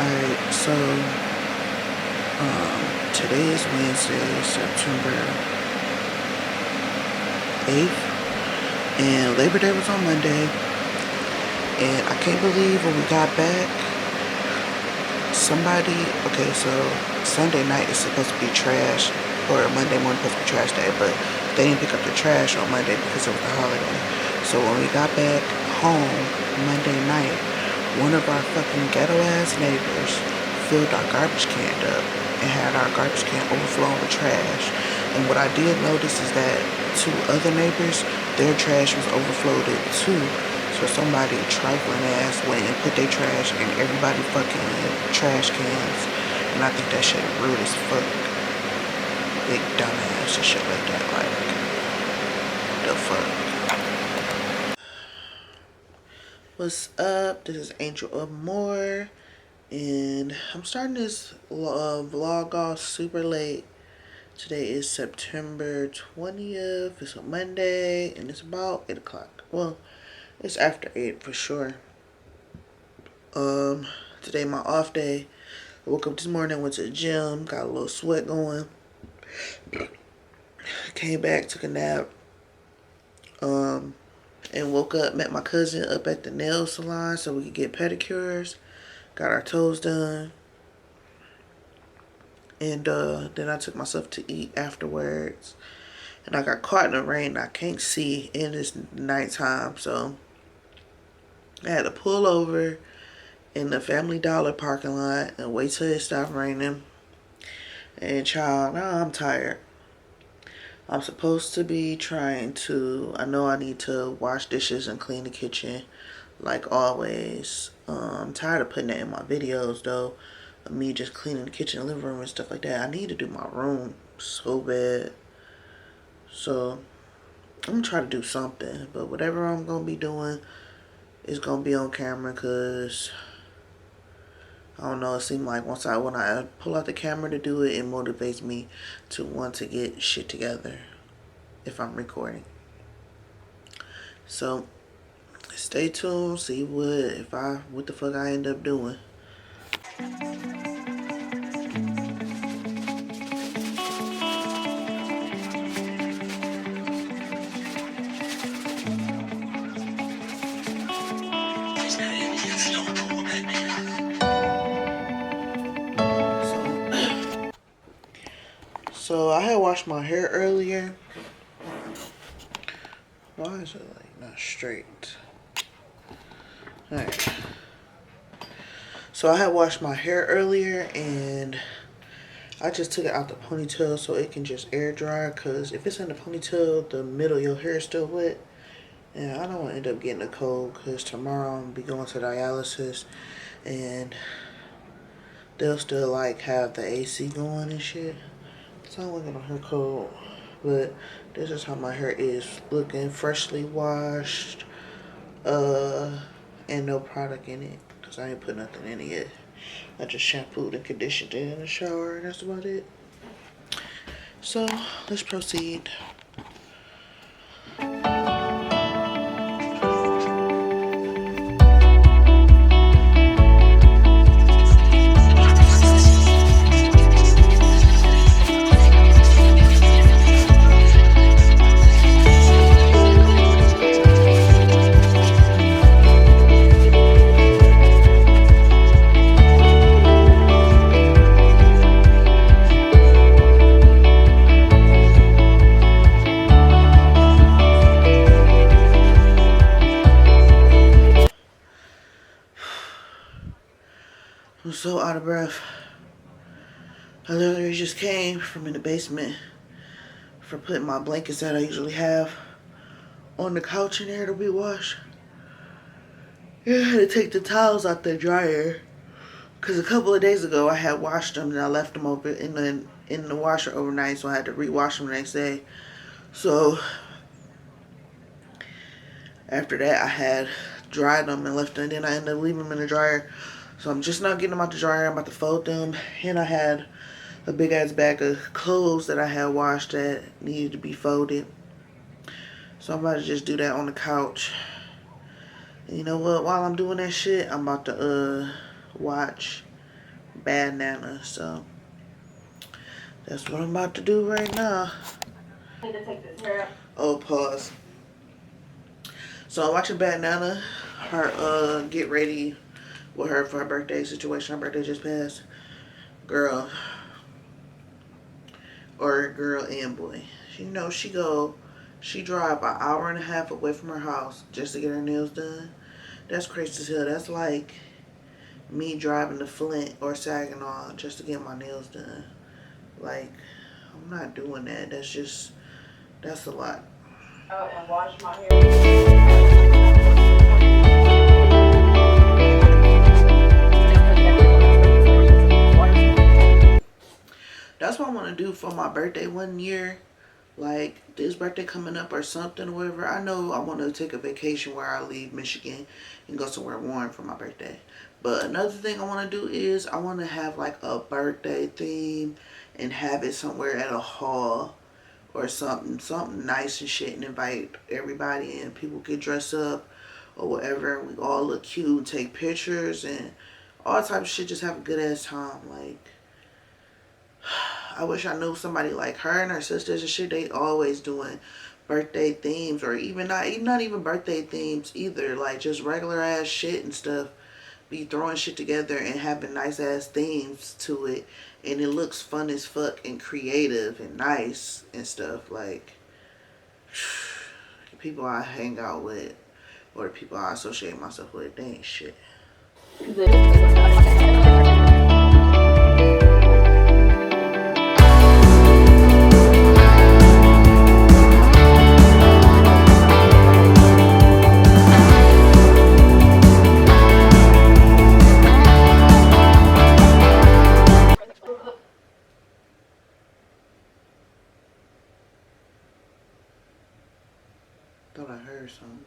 Alright, so today is Wednesday, September 8th, and Labor Day was on Monday, and I can't believe when we got back, so Sunday night is supposed to be trash, or Monday morning supposed to be trash day, but they didn't pick up the trash on Monday because it was a holiday. So when we got back home Monday night, one of our fucking ghetto ass neighbors filled our garbage can up and had our garbage can overflowing with trash. And what I did notice is that two other neighbors, their trash was overflowed too. So somebody trifling ass went and put their trash in everybody fucking trash cans. And I think that shit rude as fuck. Big dumbass and shit like that. Like, the fuck. What's up? This is Angel of More. And I'm starting this vlog off super late. Today is September 20th. It's a Monday. And it's about 8 o'clock. Well, it's after 8 for sure. Today my off day. I woke up this morning, went to the gym, got a little sweat going. Came back, took a nap. And woke up, met my cousin up at the nail salon so we could get pedicures. Got our toes done. And then I took myself to eat afterwards. And I got caught in the rain. I can't see, and it's nighttime, so I had to pull over in the Family Dollar parking lot and wait till it stopped raining. And child, now I'm tired. I'm supposed to be I know I need to wash dishes and clean the kitchen like always. I'm tired of putting that in my videos though. Of me just cleaning the kitchen and living room and stuff like that. I need to do my room so bad. So I'm gonna try to do something, but whatever I'm gonna be doing is gonna be on camera, cause I don't know, it seems like when I pull out the camera to do it, it motivates me to want to get shit together if I'm recording. So stay tuned, see what the fuck I end up doing. So I had washed my hair earlier. Why is it like not straight? Alright. So I had washed my hair earlier and I just took it out the ponytail so it can just air dry, because if it's in the ponytail, the middle of your hair is still wet. And I don't want to end up getting a cold, because tomorrow I'm going to be going to dialysis and they'll still like have the AC going and shit. So I'm looking on her cold. But this is how my hair is looking, freshly washed, and no product in it, because I ain't put nothing in it yet. I just shampooed and conditioned it in the shower, and that's about it. So let's proceed. I'm so out of breath. I literally just came from in the basement for putting my blankets that I usually have on the couch in there to be washed. Yeah, I had to take the towels out the dryer, because a couple of days ago I had washed them and I left them over in the washer overnight, so I had to rewash them the next day. So after that I had dried them and left them, and then I ended up leaving them in the dryer. So I'm just not getting them out the dryer. I'm about to fold them. And I had a big ass bag of clothes that I had washed that needed to be folded. So I'm about to just do that on the couch. And you know what? While I'm doing that shit, I'm about to watch Bad Nana. So that's what I'm about to do right now. Oh, pause. So I'm watching Bad Nana. Her get ready with her for her birthday situation. Her birthday just passed. Girl. Or girl and boy. You know, she drive an hour and a half away from her house just to get her nails done. That's crazy as hell. That's like me driving to Flint or Saginaw just to get my nails done. Like, I'm not doing that. That's a lot. Oh, and wash my hair. That's what I want to do for my birthday one year. Like, this birthday coming up or something or whatever. I know I want to take a vacation where I leave Michigan and go somewhere warm for my birthday. But another thing I want to do is I want to have like a birthday theme and have it somewhere at a hall or something nice and shit, and invite everybody and people get dressed up or whatever, and we all look cute and take pictures and all type of shit. Just have a good ass time. Like, I wish I knew somebody like her and her sisters and shit. They always doing birthday themes, or even not even birthday themes either. Like, just regular ass shit and stuff. Be throwing shit together and having nice ass themes to it, and it looks fun as fuck and creative and nice and stuff. Like, the people I hang out with or the people I associate myself with, they ain't shit. Thought I heard something.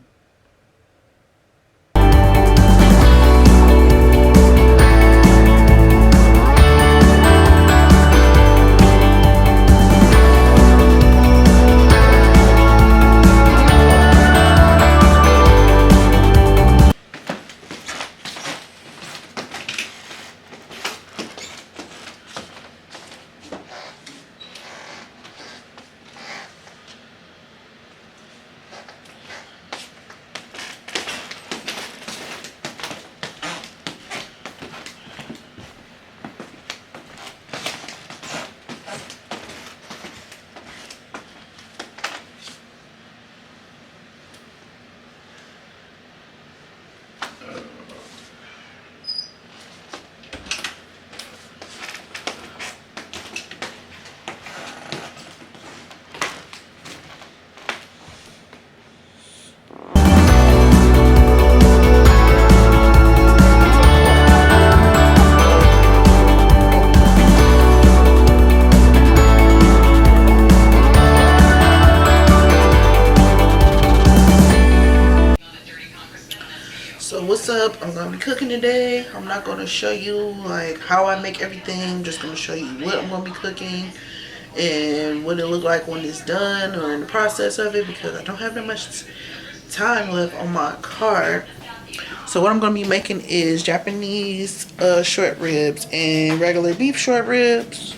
So what's up? I'm gonna be cooking today. I'm not gonna show you like how I make everything. I'm just gonna show you what I'm gonna be cooking and what it look like when it's done or in the process of it, because I don't have that much time left on my card. So what I'm gonna be making is Japanese short ribs and regular beef short ribs.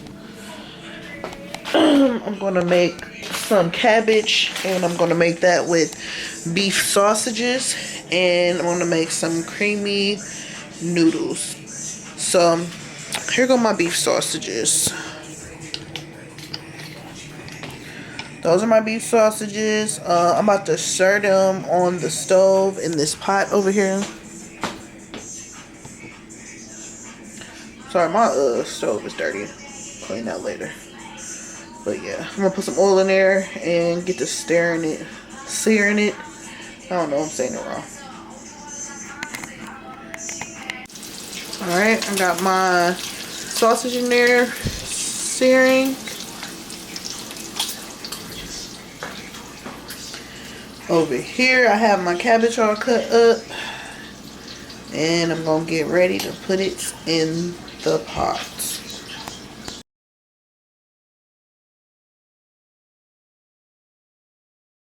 I'm gonna make some cabbage, and I'm gonna make that with beef sausages, and I'm gonna make some creamy noodles. So here go my beef sausages. Those are my beef sausages. I'm about to stir them on the stove in this pot over here. Sorry, my stove is dirty. Clean that later. But yeah, I'm gonna put some oil in there and get to searing it. I don't know, I'm saying it wrong. Alright, I got my sausage in there searing. Over here, I have my cabbage all cut up. And I'm gonna get ready to put it in the pot.